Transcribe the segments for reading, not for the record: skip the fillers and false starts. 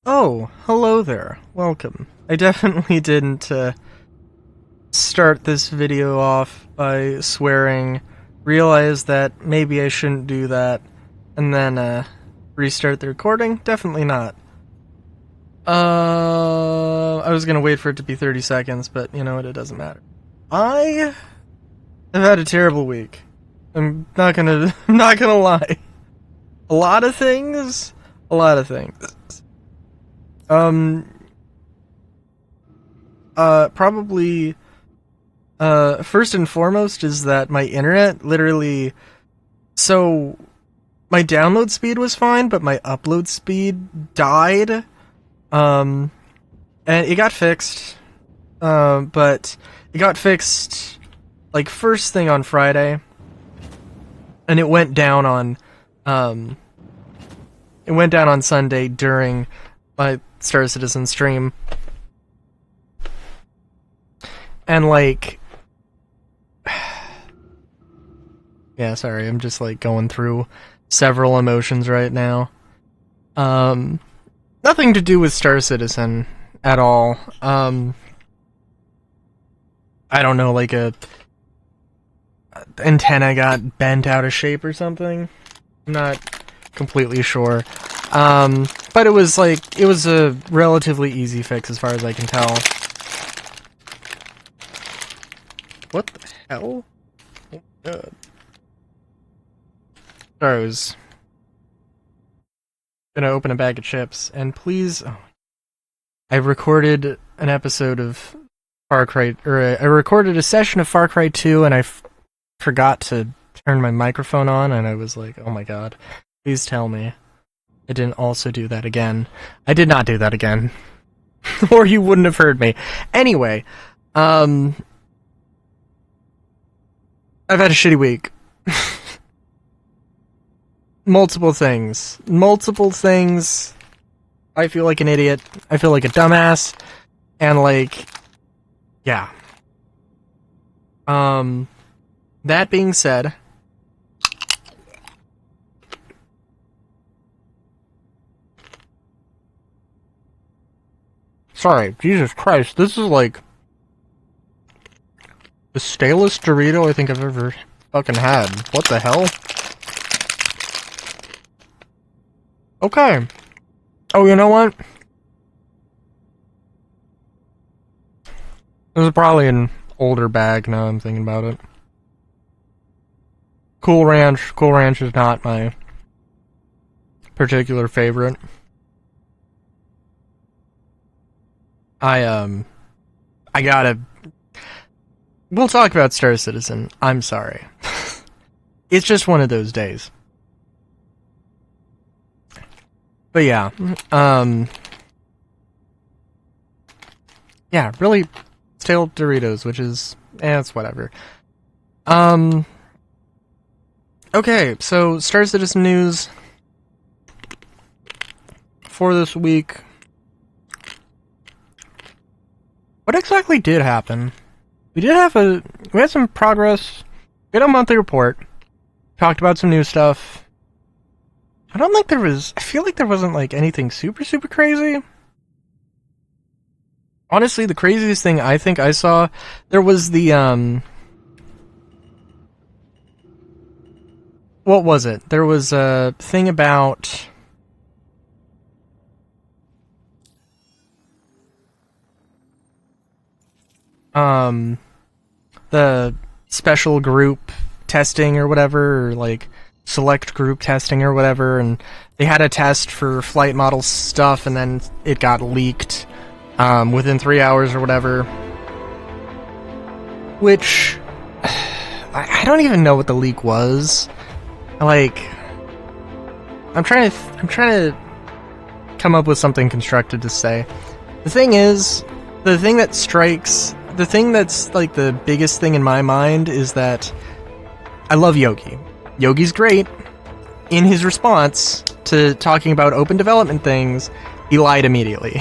Oh, hello there. Welcome. I definitely didn't start this video off by swearing, realize that maybe I shouldn't do that, and then restart the recording. Definitely not. I was gonna wait for it to be 30 seconds, but you know what, it doesn't matter. I have had a terrible week. I'm not gonna lie. A lot of things. Probably, first and foremost is that my internet literally, so my download speed was fine, but my upload speed died, and it got fixed, but it got fixed, like, first thing on Friday, and it went down on Sunday during my Star Citizen stream. And like, yeah, sorry, I'm just like going through several emotions right now. Nothing to do with Star Citizen at all. I don't know, like a antenna got bent out of shape or something. I'm not completely sure. But it was a relatively easy fix as far as I can tell. What the hell? Oh, God. Sorry, I was gonna open a bag of chips, and please, I recorded an episode of Far Cry, I recorded a session of Far Cry 2, and I forgot to turn my microphone on, and I was like, oh my god, please tell me I didn't also do that again. I did not do that again. Or you wouldn't have heard me. Anyway, I've had a shitty week. Multiple things. I feel like an idiot. I feel like a dumbass. And like, yeah. That being said, sorry, Jesus Christ, this is like the stalest Dorito I think I've ever fucking had. What the hell? Okay. Oh, you know what? This is probably an older bag now I'm thinking about it. Cool Ranch. Cool Ranch is not my particular favorite. I gotta... We'll talk about Star Citizen. I'm sorry. It's just one of those days. But yeah, yeah, really stale Doritos, which is, it's whatever. Okay, so Star Citizen news for this week. What exactly did happen? We had some progress. We had a monthly report. Talked about some new stuff. I feel like there wasn't like anything super crazy. Honestly, the craziest thing I think I saw, there was the, what was it? There was a thing about the special group testing or whatever, or like select group testing or whatever, and they had a test for flight model stuff, and then it got leaked within 3 hours or whatever. Which I don't even know what the leak was. Like, I'm trying to come up with something constructive to say. The thing is, the thing that's like the biggest thing in my mind is that I love Yogi. Yogi's great. In his response to talking about open development things, he lied immediately.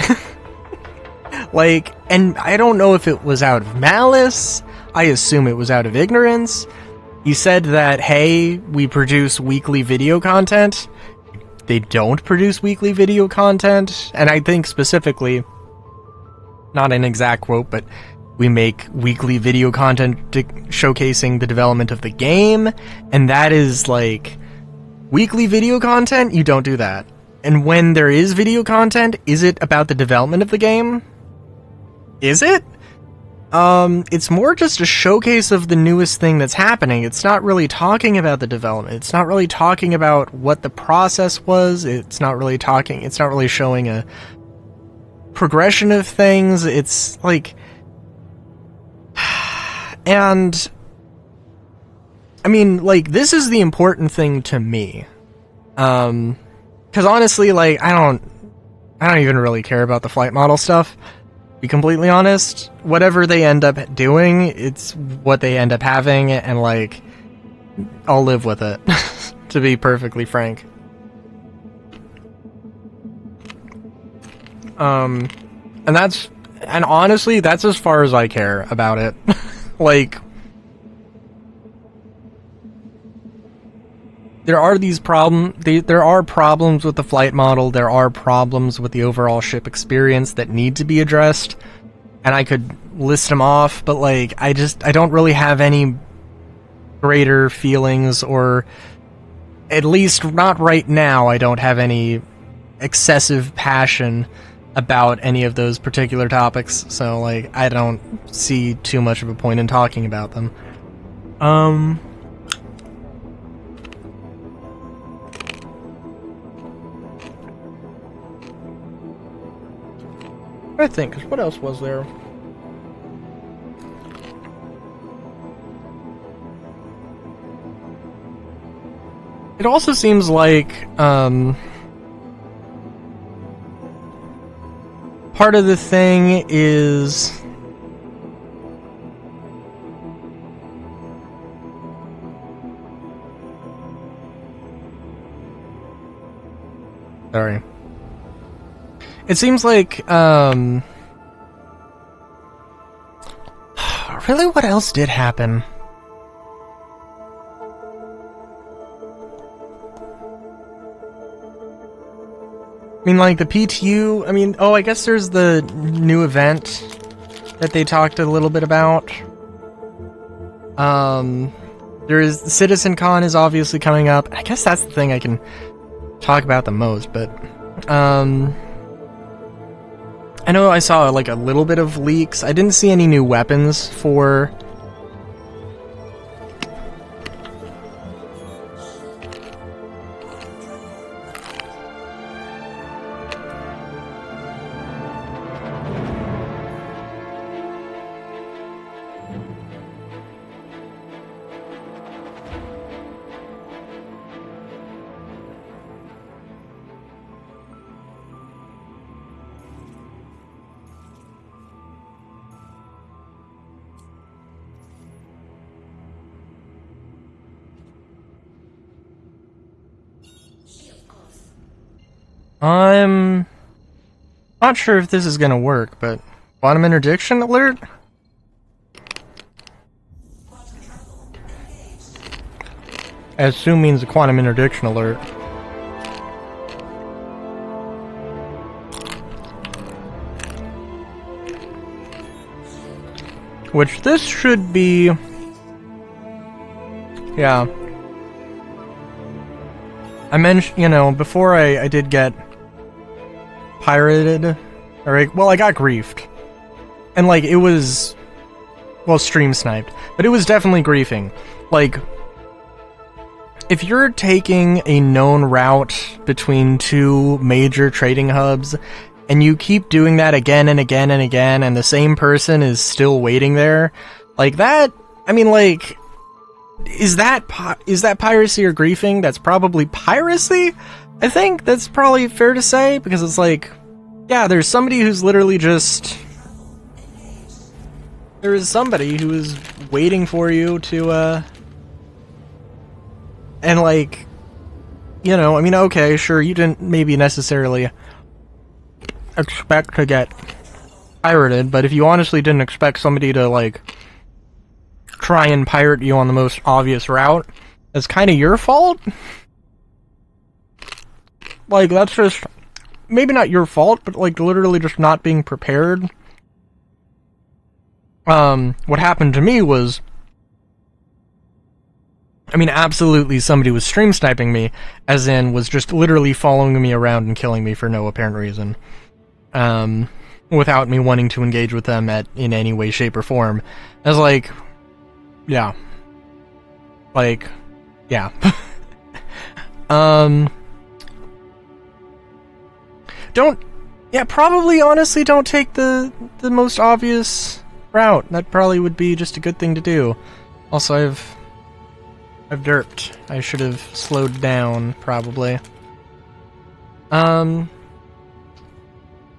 Like, and I don't know if it was out of malice. I assume it was out of ignorance. He said that, hey, we produce weekly video content. they don't produce weekly video content, and I think specifically, not an exact quote, but we make weekly video content showcasing the development of the game, and that is like, weekly video content, you don't do that. And when there is video content, is it about the development of the game? Is it? It's more just a showcase of the newest thing that's happening. It's not really talking about the development. It's not really talking about what the process was. It's not really showing a progression of things. It's like, and I mean, like, this is the important thing to me. Because honestly, like, I don't even really care about the flight model stuff. Be completely honest, whatever they end up doing, it's what they end up having, and like, I'll live with it, to be perfectly frank. And honestly, that's as far as I care about it. Like, there are problems with the flight model, there are problems with the overall ship experience that need to be addressed, and I could list them off, but like, I don't really have any greater feelings, or at least not right now, I don't have any excessive passion about any of those particular topics, so like, I don't see too much of a point in talking about them. I think, 'cause what else was there? It also seems like, part of the thing is... Sorry. It seems like, really, what else did happen? I mean, like, the PTU, I mean, oh, I guess there's the new event that they talked a little bit about. There is, CitizenCon is obviously coming up. I guess that's the thing I can talk about the most, but, I know I saw, like, a little bit of leaks. I didn't see any new weapons for... I'm not sure if this is gonna work, but quantum interdiction alert? I assume means a quantum interdiction alert. Which this should be... Yeah. I mentioned, you know, before I did get pirated, or, well, I got griefed. And, like, it was, well, stream sniped, but it was definitely griefing. Like, if you're taking a known route between two major trading hubs, and you keep doing that again and again and again, and the same person is still waiting there, like, that, I mean, like, is that piracy or griefing? That's probably piracy? I think that's probably fair to say, because it's like, yeah, there's somebody who's literally just... There is somebody who is waiting for you to, and, like, you know, I mean, okay, sure, you didn't maybe necessarily expect to get pirated, but if you honestly didn't expect somebody to, like, try and pirate you on the most obvious route, that's kind of your fault? like, that's just maybe not your fault, but like literally just not being prepared. What happened to me was, I mean, absolutely somebody was stream sniping me, as in was just literally following me around and killing me for no apparent reason. Without me wanting to engage with them in any way, shape, or form. I was like, yeah. Like, yeah. Probably, honestly, don't take the most obvious route. That probably would be just a good thing to do. Also, I've derped. I should have slowed down, probably.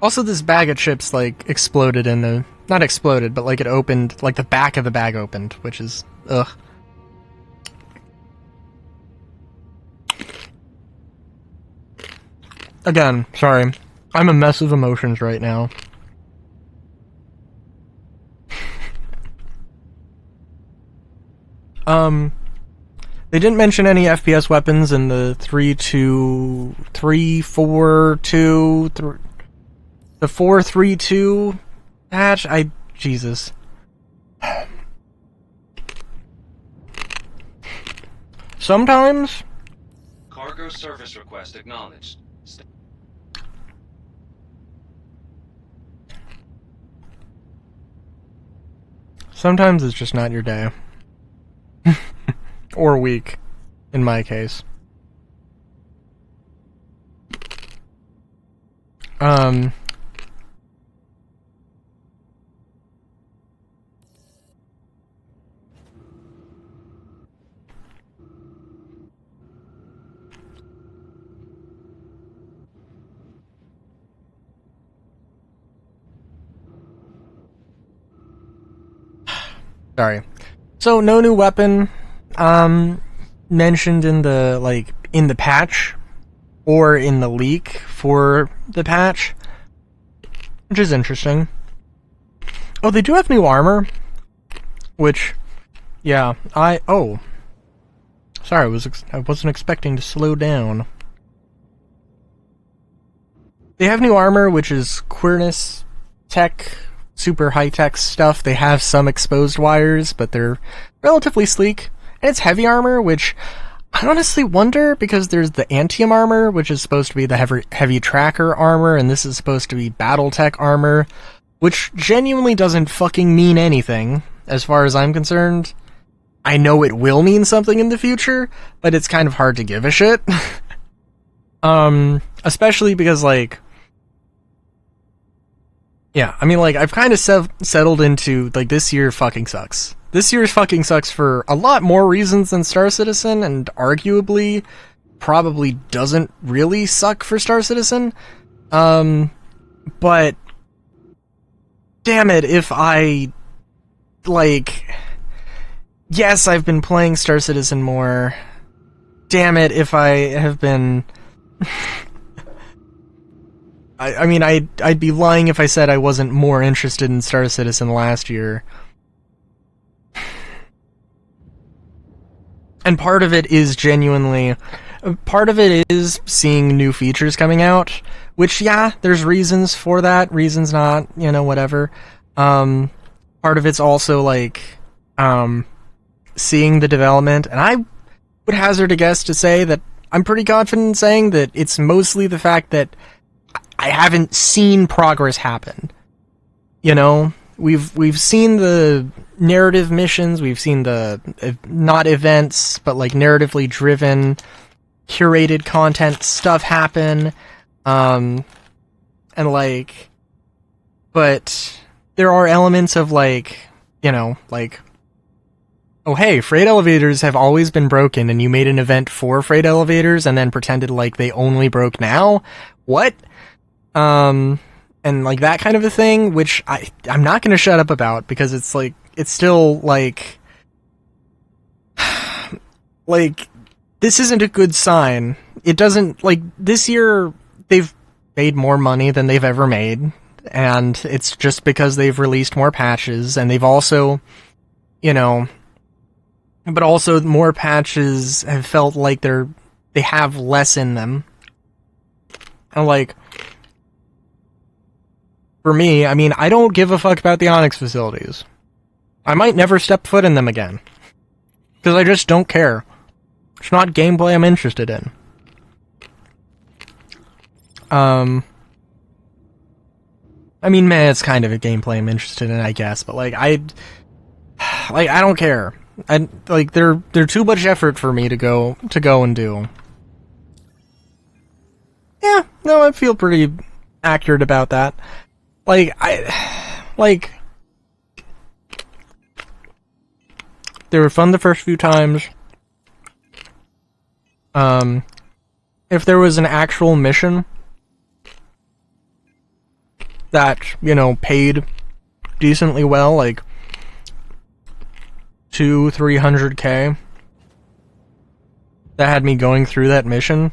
Also, this bag of chips, like, exploded in the... Not exploded, but, like, it opened... Like, the back of the bag opened, which is... Ugh. Again, sorry. I'm a mess of emotions right now. They didn't mention any FPS weapons in the 4.3.2 patch. Jesus. Sometimes. Cargo service request acknowledged. Sometimes it's just not your day. Or week, in my case. Sorry. So, no new weapon, mentioned in the patch, or in the leak for the patch, which is interesting. Oh, they do have new armor, which, yeah, sorry, I wasn't expecting to slow down. They have new armor, which is queerness tech, super high-tech stuff. They have some exposed wires, but they're relatively sleek. And it's heavy armor, which I honestly wonder, because there's the Antium armor, which is supposed to be the heavy tracker armor, and this is supposed to be Battletech armor, which genuinely doesn't fucking mean anything, as far as I'm concerned. I know it will mean something in the future, but it's kind of hard to give a shit. Especially because, like... Yeah, I mean, like, I've kind of settled into, like, this year fucking sucks. This year fucking sucks for a lot more reasons than Star Citizen, and arguably probably doesn't really suck for Star Citizen. But damn it, if I, like... Yes, I've been playing Star Citizen more. Damn it, if I have been... I mean, I'd be lying if I said I wasn't more interested in Star Citizen last year. And part of it is genuinely... Part of it is seeing new features coming out, which, yeah, there's reasons for that, reasons not, you know, whatever. Part of it's also, like, seeing the development, and I would hazard a guess to say that I'm pretty confident in saying that it's mostly the fact that I haven't seen progress happen. You know, we've seen the narrative missions, we've seen the not events, but like narratively driven, curated content stuff happen, and like, but there are elements of like, you know, like, oh hey, freight elevators have always been broken, and you made an event for freight elevators and then pretended like they only broke now? What? And like that kind of a thing, which I'm not gonna shut up about, because it's like, it's still like, like, this isn't a good sign. It doesn't, like, this year, they've made more money than they've ever made, and it's just because they've released more patches, and they've also, you know, but also more patches have felt like they have less in them. And, like, for me, I mean, I don't give a fuck about the Onyx facilities. I might never step foot in them again. Because I just don't care. It's not gameplay I'm interested in. I mean, man, it's kind of a gameplay I'm interested in, I guess, but like I don't care. They're too much effort for me to go and do. Yeah, no, I feel pretty accurate about that. They were fun the first few times. If there was an actual mission that, you know, paid decently well, like 200-300K, that had me going through that mission,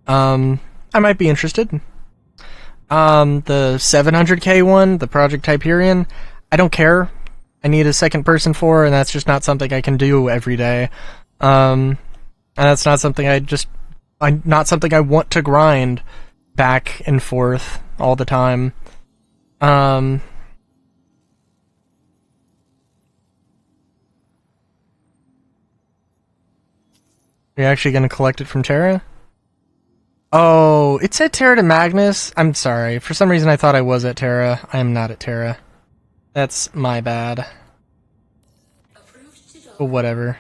I might be interested. The 700K one, the Project Hyperion, I don't care. I need a second person for, and that's just not something I can do every day. And that's not something not something I want to grind back and forth all the time. Are you actually going to collect it from Terra? Oh, it said Terra to Magnus? I'm sorry. For some reason I thought I was at Terra. I am not at Terra. That's my bad. But whatever.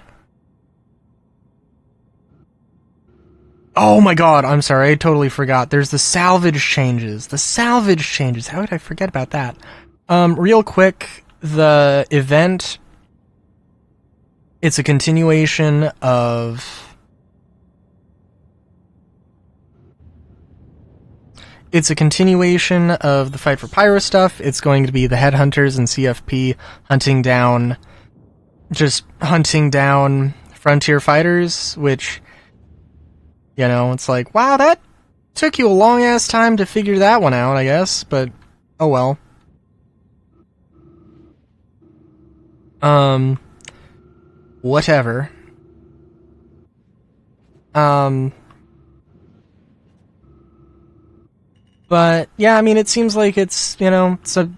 Oh my god, I'm sorry, I totally forgot. There's the salvage changes. The salvage changes. How did I forget about that? Real quick, the event, it's a continuation of... It's a continuation of the Fight for Pyro stuff. It's going to be the Headhunters and CFP hunting down frontier fighters, which... You know, it's like, wow, that took you a long-ass time to figure that one out, I guess, but oh well. Whatever. But, yeah, I mean, it seems like it's, you know, it's a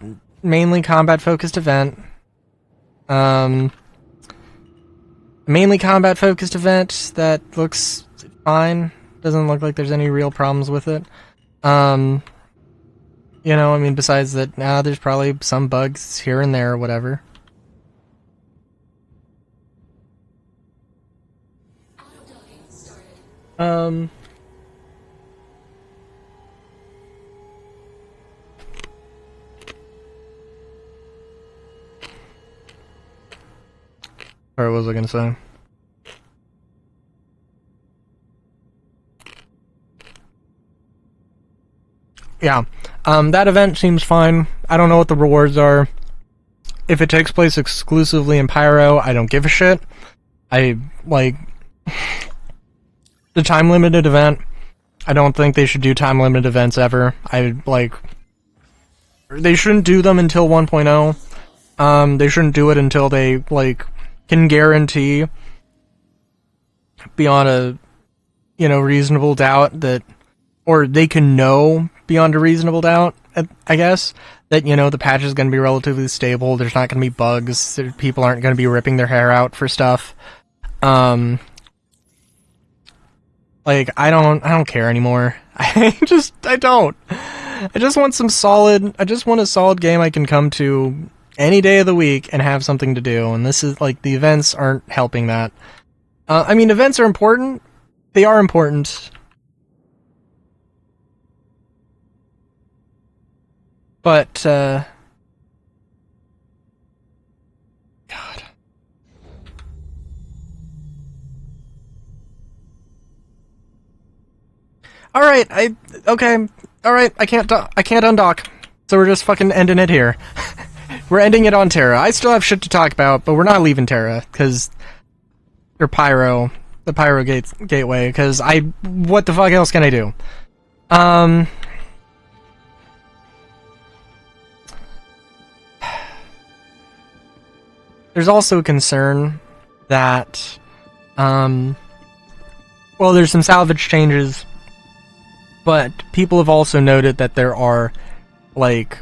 mainly combat-focused event. Mainly combat-focused event that looks... fine. Doesn't look like there's any real problems with it. You know, I mean, besides that, there's probably some bugs here and there or whatever. Or what was I gonna say? Yeah, that event seems fine. I don't know what the rewards are. If it takes place exclusively in Pyro, I don't give a shit. I, like... the time-limited event, I don't think they should do time-limited events ever. They shouldn't do them until 1.0. They shouldn't do it until they, like, can guarantee beyond a, you know, reasonable doubt that... Or they can know beyond a reasonable doubt, I guess, that, you know, the patch is going to be relatively stable, there's not going to be bugs, people aren't going to be ripping their hair out for stuff. Like, I don't care anymore. I don't. I just want a solid game I can come to any day of the week and have something to do, and this is, like, the events aren't helping that. I mean, events are important. They are important. But, God. Alright, alright, I can't undock. So we're just fucking ending it here. We're ending it on Terra. I still have shit to talk about, but we're not leaving Terra, because... Or Pyro. The Pyro Gateway, because what the fuck else can I do? There's also a concern that, well, there's some salvage changes But people have also noted that there are, like,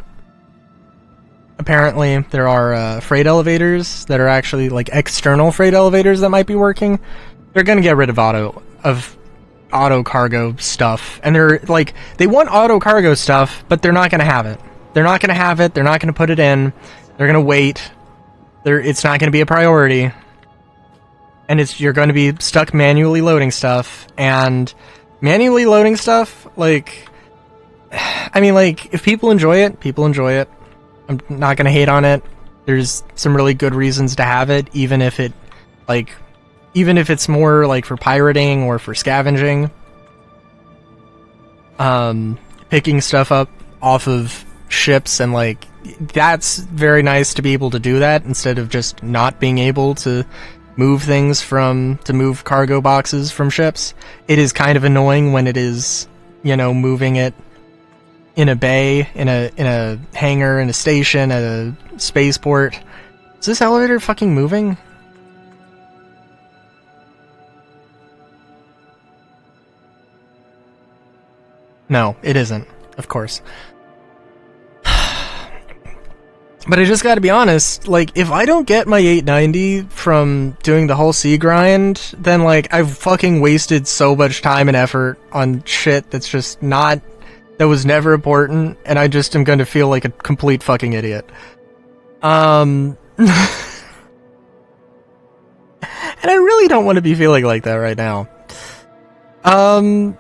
apparently there are freight elevators that are actually, like, external freight elevators that might be working. They're gonna get rid of auto cargo stuff, and they're like, they want auto cargo stuff, but they're not gonna have it. They're not gonna have it. They're not gonna put it in. They're gonna wait. It's not gonna be a priority, and you're going to be stuck manually loading stuff. And manually loading stuff, like, I mean, like, if people enjoy it, people enjoy it. I'm not gonna hate on it. There's some really good reasons to have it, even if it's more like for pirating or for scavenging. Picking stuff up off of ships, and like, that's very nice to be able to do that instead of just not being able to move move cargo boxes from ships. It is kind of annoying when it is, moving it in a bay, in a hangar, in a station, at a spaceport. Is this elevator fucking moving? No, it isn't, of course. But I just gotta be honest, like, if I don't get my 890 from doing the whole sea grind, then, like, I've fucking wasted so much time and effort on shit that was never important, and I just am gonna feel like a complete fucking idiot. And I really don't want to be feeling like that right now. I'm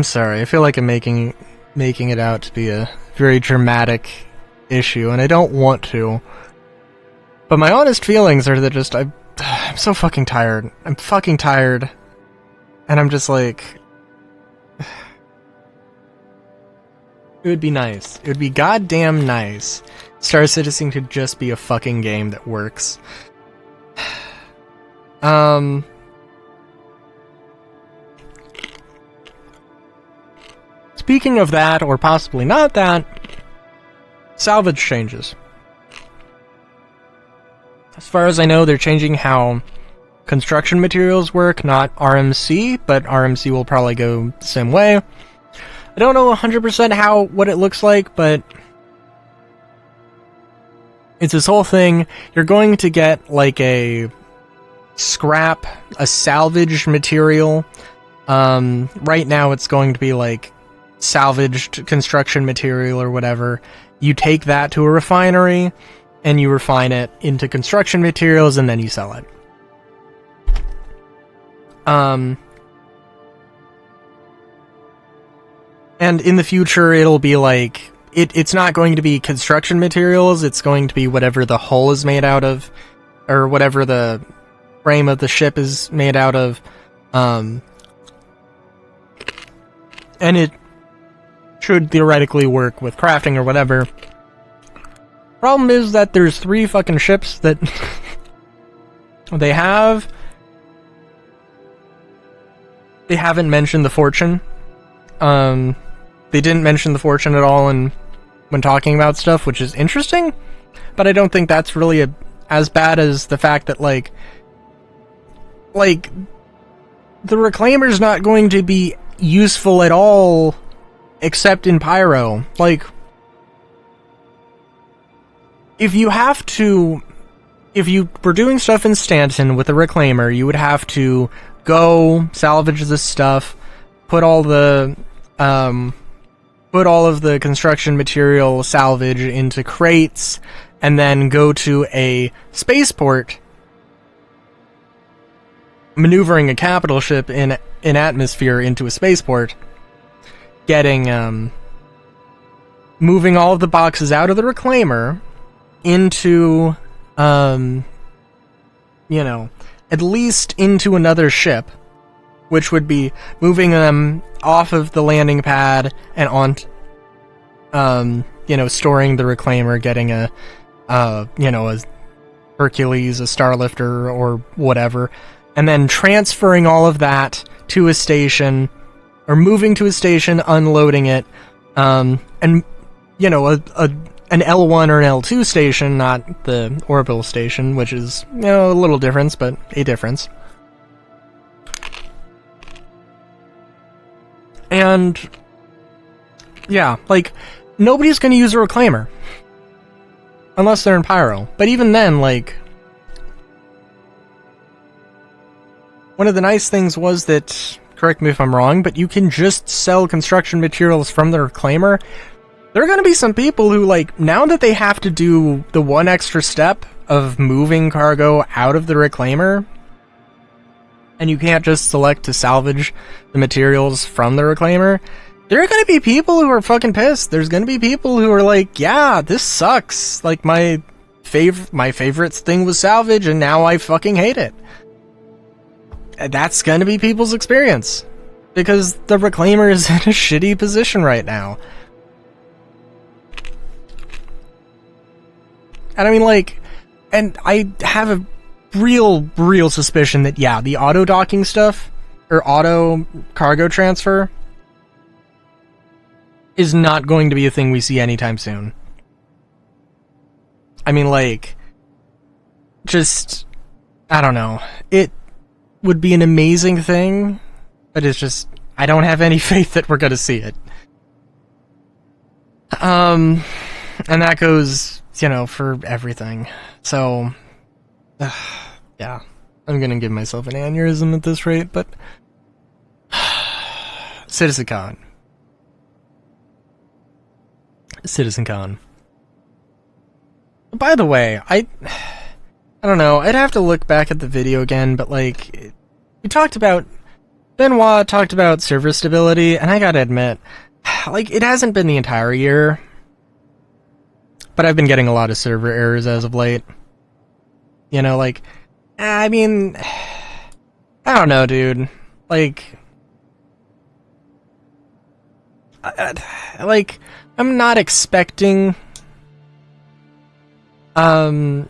sorry, I feel like I'm making it out to be a very dramatic issue, and I don't want to. But my honest feelings are that just, I'm so fucking tired. I'm fucking tired. And I'm just like, it would be nice. It would be goddamn nice. Star Citizen could just be a fucking game that works. Speaking of that, or possibly not that, salvage changes. As far as I know, they're changing how construction materials work, not RMC, but RMC will probably go the same way. I don't know 100% what it looks like, but it's this whole thing. You're going to get like a salvaged material. Right now it's going to be like salvaged construction material or whatever. You take that to a refinery and you refine it into construction materials, and then you sell it. And in the future it'll be like, it's not going to be construction materials, it's going to be whatever the hull is made out of, or whatever the frame of the ship is made out of. And it should theoretically work with crafting or whatever. Problem is that there's 3 fucking ships that they haven't mentioned the Fortune. They didn't mention the Fortune at all when talking about stuff, which is interesting, but I don't think that's really as bad as the fact that like the Reclaimer's not going to be useful at all except in Pyro. Like, if you were doing stuff in Stanton with a Reclaimer, you would have to go salvage this stuff, put all of the construction material salvage into crates, and then go to a spaceport, maneuvering a capital ship in atmosphere into a spaceport, moving all of the boxes out of the Reclaimer into, at least into another ship, which would be moving them off of the landing pad and on, storing the Reclaimer, getting a Hercules, a Starlifter, or whatever, and then transferring all of that to a station, or moving to a station, unloading it, and, an L1 or an L2 station, not the orbital station, which is, a little difference, but a difference. And yeah, like, nobody's gonna use a reclaimer unless they're in Pyro. But even then, like, one of the nice things was that, correct me if I'm wrong, but you can just sell construction materials from the reclaimer. There are going to be some people who, like, now that they have to do the one extra step of moving cargo out of the reclaimer, and you can't just select to salvage the materials from the reclaimer, there are going to be people who are fucking pissed. There's going to be people who are like, yeah, this sucks. Like, my favorite thing was salvage, and now I fucking hate it. That's going to be people's experience, because the reclaimer is in a shitty position right now. And I mean, like, and I have a real suspicion that, yeah, the auto docking stuff, or auto cargo transfer, is not going to be a thing we see anytime soon. I mean, like, just, I don't know. It would be an amazing thing, but it's just, I don't have any faith that we're gonna see it. And that goes, you know, for everything. So, yeah, I'm gonna give myself an aneurysm at this rate, but CitizenCon. By the way, I don't know, I'd have to look back at the video again, but, like, Benoit talked about server stability, and I gotta admit, like, it hasn't been the entire year, but I've been getting a lot of server errors as of late. You know, like, I mean, I don't know, dude. Like, I'm not expecting, you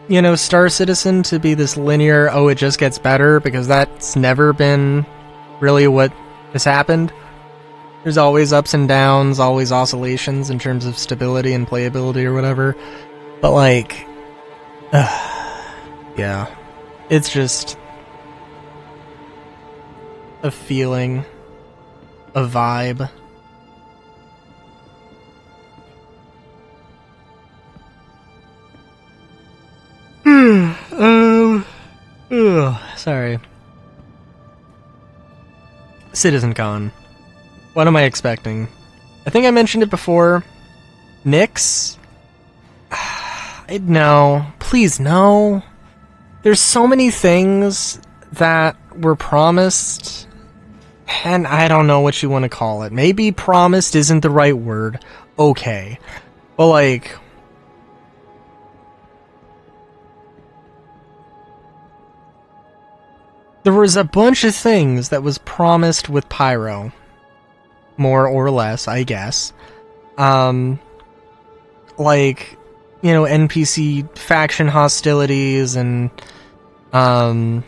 know, Star Citizen to be this linear, oh, it just gets better, because that's never been really what has happened. There's always ups and downs, always oscillations in terms of stability and playability or whatever. But, like, yeah, it's just a feeling, a vibe. Sorry. CitizenCon. What am I expecting? I think I mentioned it before. Nyx? No. Please, no. There's so many things that were promised, and I don't know what you want to call it. Maybe promised isn't the right word. Okay. But, like, there was a bunch of things that was promised with Pyro. More or less, I guess. Like, you know, NPC faction hostilities and, FPS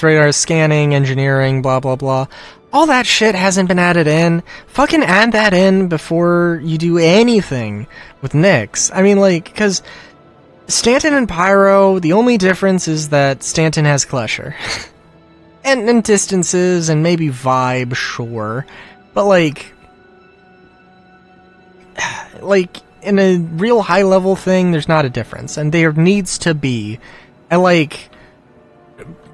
radar scanning, engineering, blah blah blah. All that shit hasn't been added in. Fucking add that in before you do anything with Nyx. I mean, like, because Stanton and Pyro, the only difference is that Stanton has Klesher. and distances and maybe vibe, sure. But, like, in a real high-level thing, there's not a difference. And there needs to be. And, like,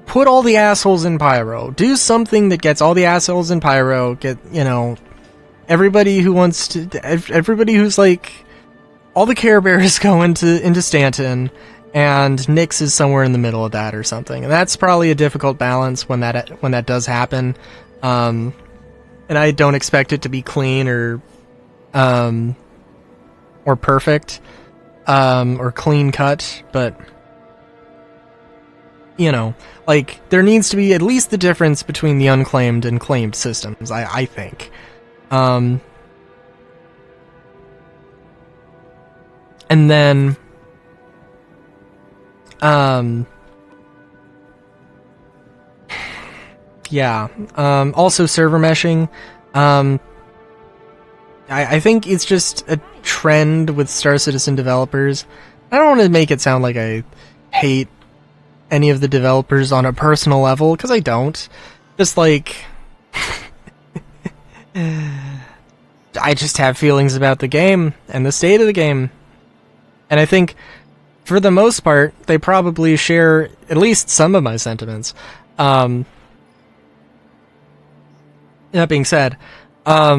put all the assholes in Pyro. Do something that gets all the assholes in Pyro. Get, you know, everybody who wants to... Everybody who's, like... All the Care Bears go into Stanton, and Nyx is somewhere in the middle of that or something. And that's probably a difficult balance when that does happen. And I don't expect it to be clean or perfect, or clean cut, but, you know, like, there needs to be at least the difference between the unclaimed and claimed systems, I think. And then, yeah, also server meshing. I think it's just trend with Star Citizen developers. I don't want to make it sound like I hate any of the developers on a personal level, because I don't. Just like... I just have feelings about the game and the state of the game. And I think, for the most part, they probably share at least some of my sentiments. That being said, I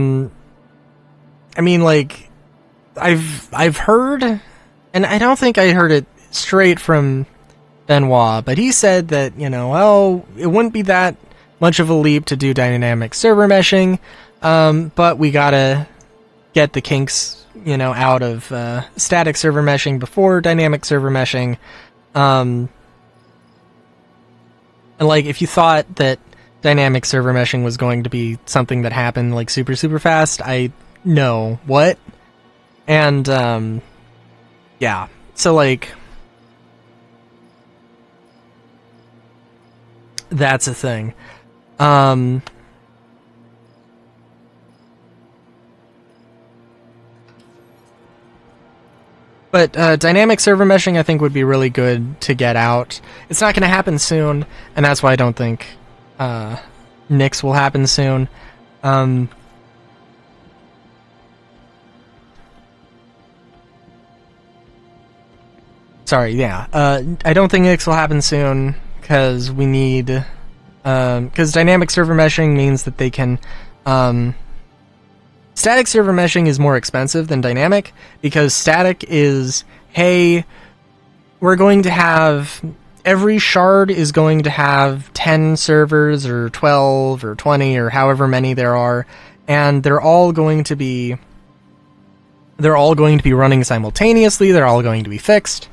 mean, like, I've heard, and I don't think I heard it straight from Benoit, but he said that, you know, well, it wouldn't be that much of a leap to do dynamic server meshing, but we gotta get the kinks, you know, out of static server meshing before dynamic server meshing. And like, if you thought that dynamic server meshing was going to be something that happened like super fast, I know what. And yeah, so like, that's a thing. But dynamic server meshing, I think, would be really good to get out. It's not going to happen soon, and that's why I don't think Nix will happen soon. Sorry, yeah. I don't think Nix will happen soon, because we need... Because dynamic server meshing means that they can... Static server meshing is more expensive than dynamic, because static is, hey, we're going to have, every shard is going to have 10 servers, or 12, or 20, or however many there are, and they're all going to be running simultaneously, they're all going to be fixed.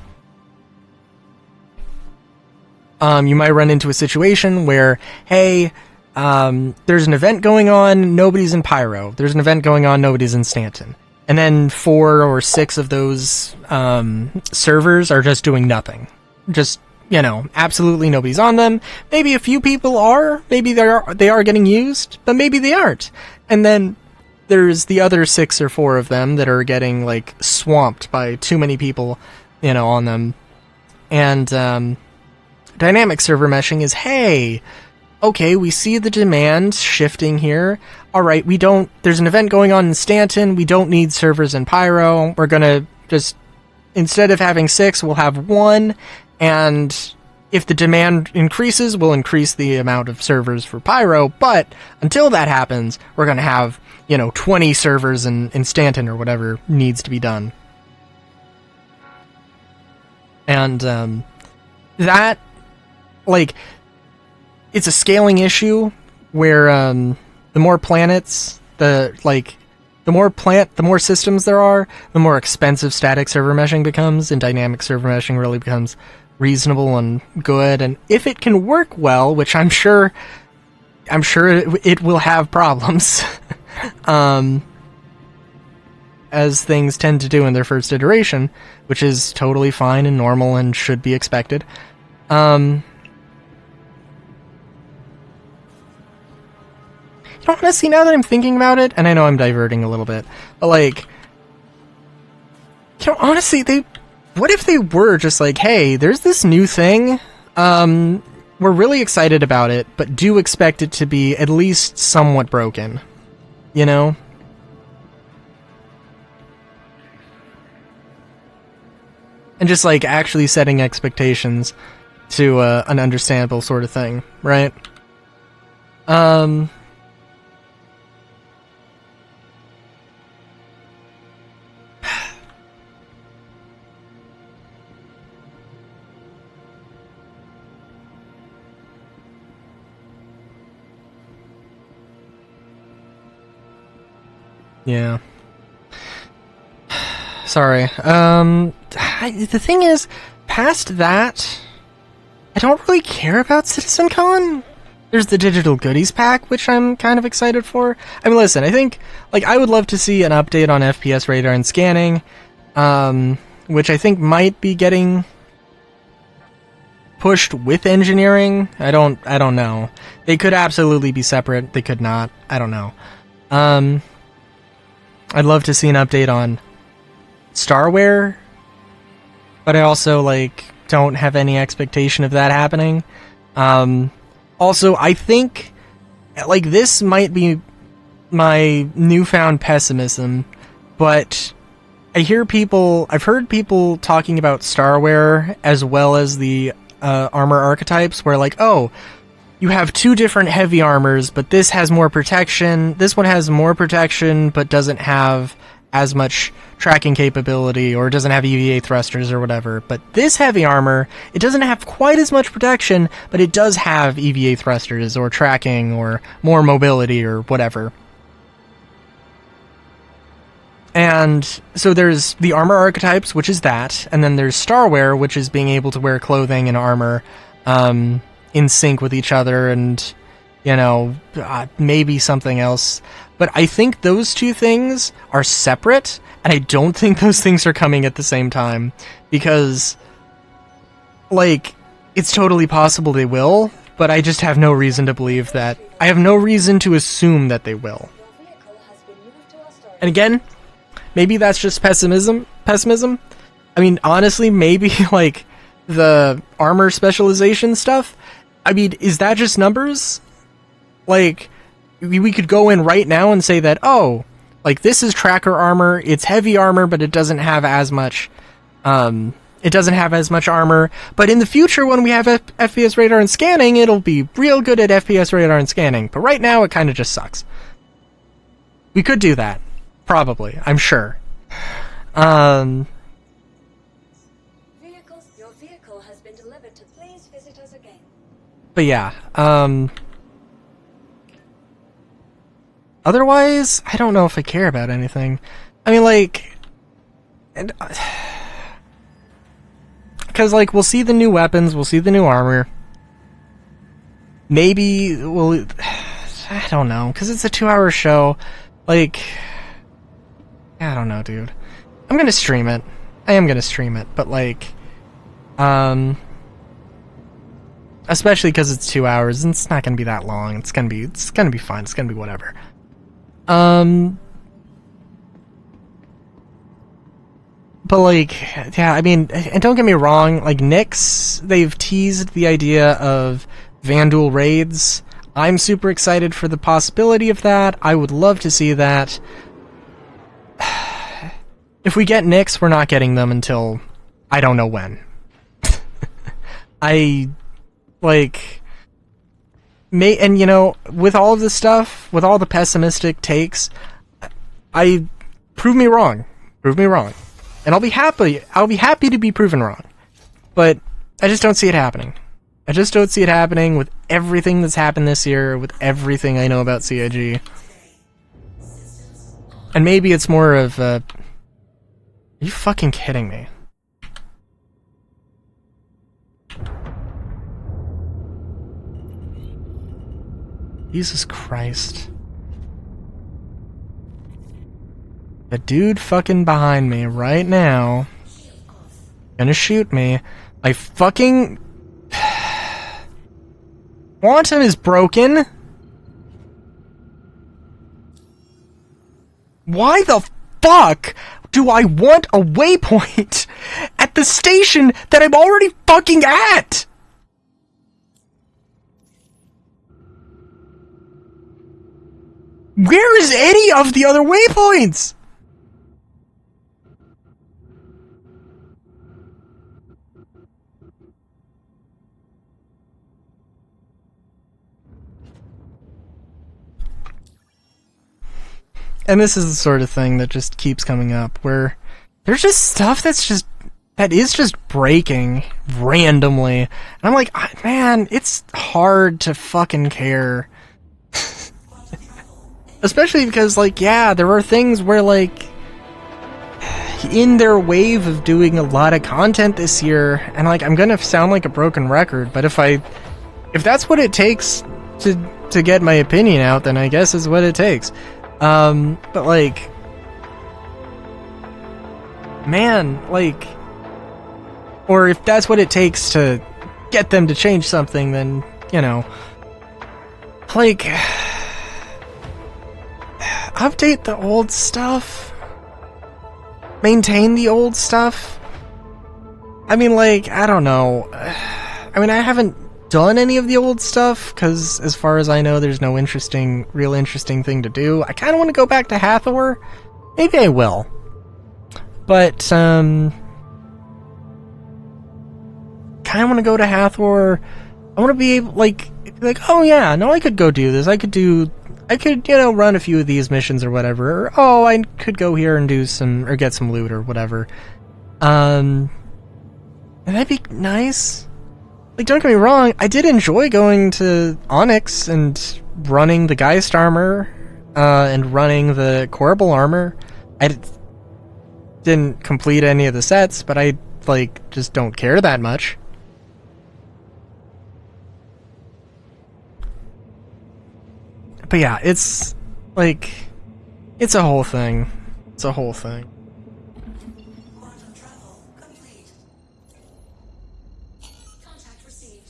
You might run into a situation where, hey, there's an event going on, nobody's in Pyro. There's an event going on, nobody's in Stanton. And then 4 or 6 of those servers are just doing nothing. Just, you know, absolutely nobody's on them. Maybe a few people are. Maybe they are getting used, but maybe they aren't. And then there's the other 6 or 4 of them that are getting, like, swamped by too many people, you know, on them. And dynamic server meshing is, hey... okay, we see the demand shifting here. Alright, there's an event going on in Stanton, we don't need servers in Pyro, we're gonna just, instead of having 6, we'll have 1, and if the demand increases, we'll increase the amount of servers for Pyro, but until that happens, we're gonna have, you know, 20 servers in Stanton, or whatever needs to be done. And, that, like... it's a scaling issue where the more planets, the more systems there are, the more expensive static server meshing becomes, and dynamic server meshing really becomes reasonable and good. And if it can work well, which I'm sure it will have problems, as things tend to do in their first iteration, which is totally fine and normal and should be expected. Honestly, now that I'm thinking about it, and I know I'm diverting a little bit, but like, you know, honestly, what if they were just like, hey, there's this new thing, we're really excited about it, but do expect it to be at least somewhat broken, you know? And just like actually setting expectations to an understandable sort of thing, right? Yeah. Sorry. The thing is, past that, I don't really care about CitizenCon. There's the digital goodies pack, which I'm kind of excited for. I mean, listen, I think, like, I would love to see an update on FPS radar and scanning, which I think might be getting pushed with engineering. I don't know. They could absolutely be separate. They could not. I don't know. I'd love to see an update on Starware, but I also like don't have any expectation of that happening. Also, I think like this might be my newfound pessimism, but I've heard people talking about Starware as well as the armor archetypes, where like, oh, you have two different heavy armors, but this has more protection. This one has more protection, but doesn't have as much tracking capability, or doesn't have EVA thrusters or whatever. But this heavy armor, it doesn't have quite as much protection, but it does have EVA thrusters or tracking or more mobility or whatever. And so there's the armor archetypes, which is that, and then there's Starware, which is being able to wear clothing and armor in sync with each other, and, you know, maybe something else. But I think those two things are separate, and I don't think those things are coming at the same time, because, like, it's totally possible they will, but I just have no reason to believe that. I have no reason to assume that they will. And again, maybe that's just pessimism. I mean, honestly, maybe, like, the armor specialization stuff, I mean, is that just numbers? Like, we could go in right now and say that, oh, like, this is tracker armor, it's heavy armor, but it doesn't have as much, armor, but in the future, when we have FPS radar and scanning, it'll be real good at FPS radar and scanning, but right now, it kind of just sucks. We could do that. Probably. I'm sure. Your vehicle has been delivered to please visit us again. But yeah, otherwise, I don't know if I care about anything. I mean, like, because, like, we'll see the new weapons, we'll see the new armor. Maybe we'll, I don't know, because it's a 2-hour show. Like, I don't know, dude. I'm gonna stream it. I am gonna stream it, but, like, especially because it's 2 hours, and it's not gonna be that long. It's gonna be fun. It's gonna be whatever. But, like, yeah, I mean, and don't get me wrong, like, Nyx, they've teased the idea of Vanduul raids. I'm super excited for the possibility of that. I would love to see that. If we get Nyx, we're not getting them until I don't know when. And, you know, with all of this stuff, with all the pessimistic takes, prove me wrong. And I'll be happy to be proven wrong. But I just don't see it happening. I just don't see it happening with everything that's happened this year, with everything I know about CIG. And maybe it's more of a... Are you fucking kidding me? Jesus Christ. The dude fucking behind me right now gonna shoot me. I fucking... Quantum is broken. Why the fuck do I want a waypoint at the station that I'm already fucking at? Where is any of the other waypoints? And this is the sort of thing that just keeps coming up, where there's just stuff that is just breaking randomly. And I'm like, man, it's hard to fucking care. Especially because, like, yeah, there are things where, like, in their wave of doing a lot of content this year, and, like, I'm gonna sound like a broken record, but if that's what it takes to get my opinion out, then I guess is what it takes. But, like, man, like, or if that's what it takes to get them to change something, then, you know, like, update the old stuff. maintain the old stuff. I mean, like, I don't know. I mean, I haven't done any of the old stuff, because as far as I know, there's no real interesting thing to do. I kind of want to go back to Hathor. Maybe I will. But, kind of want to go to Hathor. I want to be able, like, oh yeah, no, I could go do this. I could, you know, run a few of these missions or whatever. Or, oh, I could go here and do some, or get some loot or whatever. And that'd be nice. Like, don't get me wrong, I did enjoy going to Onyx and running the Geist armor, and running the Corbel armor. I didn't complete any of the sets, but I, like, just don't care that much. But yeah, it's, like, it's a whole thing. It's a whole thing. Quantum travel complete. Contact received.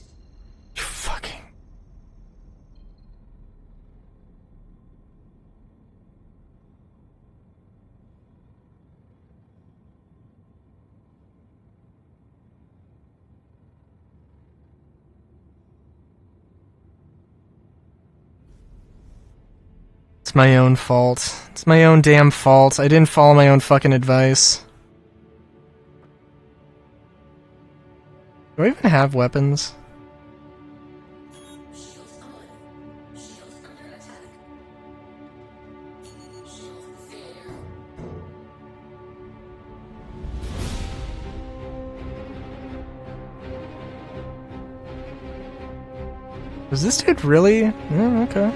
Fucking. It's my own fault. It's my own damn fault. I didn't follow my own fucking advice. Do I even have weapons? Shields on. Shields under attack. Shield failure. Was this dude really? Oh, okay.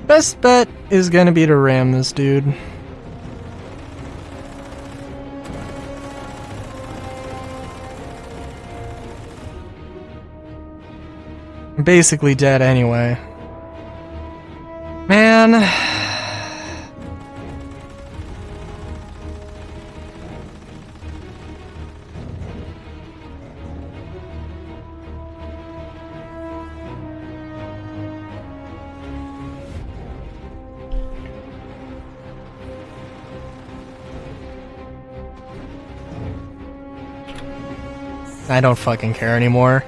Best bet is gonna be to ram this dude. I'm basically dead anyway. Man. I don't fucking care anymore.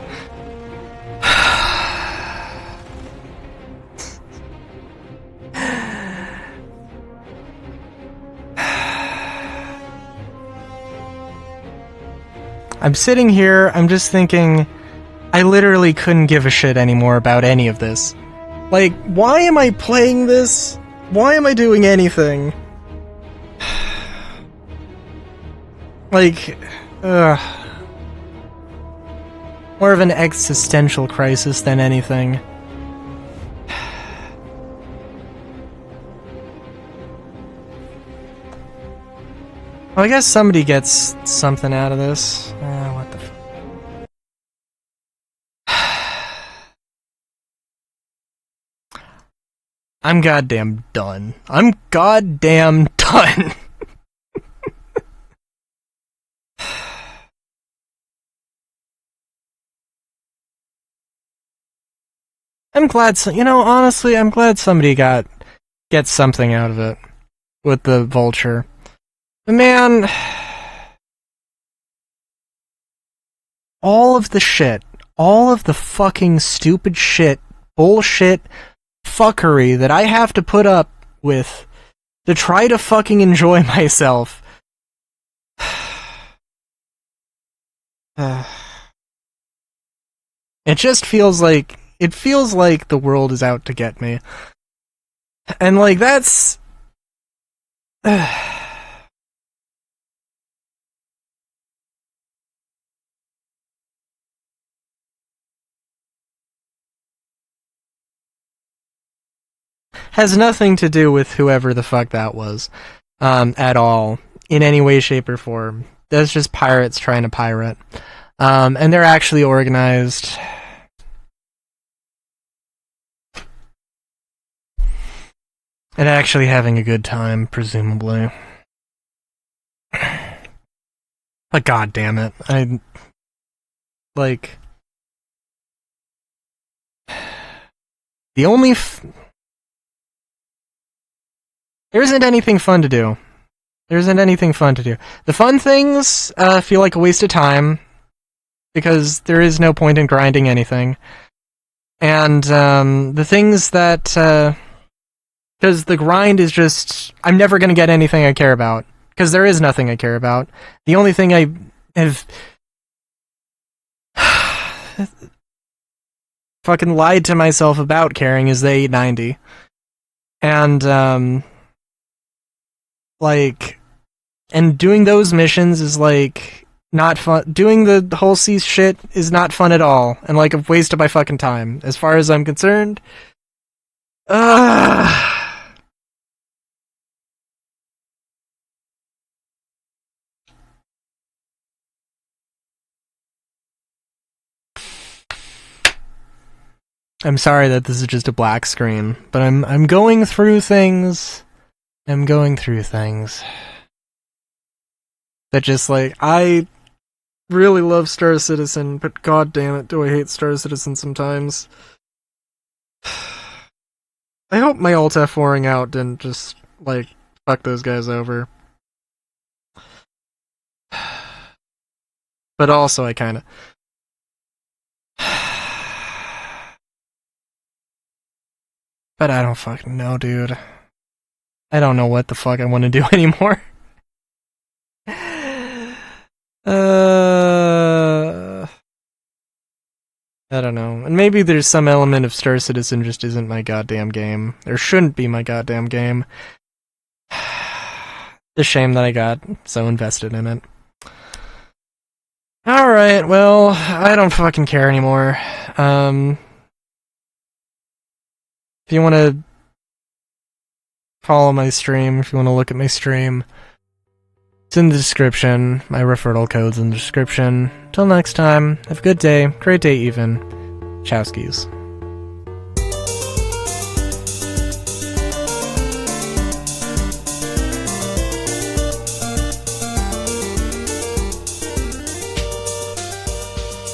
I'm sitting here, I'm just thinking, I literally couldn't give a shit anymore about any of this. Like, why am I playing this? Why am I doing anything? Like, ugh. More of an existential crisis than anything. Well, I guess somebody gets something out of this. What the I'm goddamn done. I'm goddamn done. I'm glad, you know, honestly, I'm glad somebody gets something out of it with the vulture. But man, all of the shit, all of the fucking stupid shit, bullshit, fuckery that I have to put up with to try to fucking enjoy myself. It just feels like, it feels like the world is out to get me. And like, that's... has nothing to do with whoever the fuck that was, at all, in any way, shape, or form. That's just pirates trying to pirate. And they're actually organized... and actually having a good time, presumably. But god damn it, like... the only There isn't anything fun to do. There isn't anything fun to do. The fun things feel like a waste of time because there is no point in grinding anything. And the things that... because the grind is just... I'm never going to get anything I care about. Because there is nothing I care about. The only thing I have... fucking lied to myself about caring is the 890. And, like... And doing those missions is, like, not fun. Doing the whole sea shit is not fun at all. And, like, a waste of my fucking time. As far as I'm concerned. I'm sorry that this is just a black screen. But I'm going through things. I'm going through things. That just, like, I really love Star Citizen, but god damn it, do I hate Star Citizen sometimes. I hope my Alt F4ing out didn't just, like, fuck those guys over. But also, I kinda... But I don't fucking know, dude. I don't know what the fuck I want to do anymore. I don't know. And maybe there's some element of Star Citizen just isn't my goddamn game. Or shouldn't be my goddamn game. It's a shame that I got so invested in it. Alright, well, I don't fucking care anymore. If you want to follow my stream, if you want to look at my stream, it's in the description. My referral code's in the description. Till next time, have a good day, great day even. Chowskis.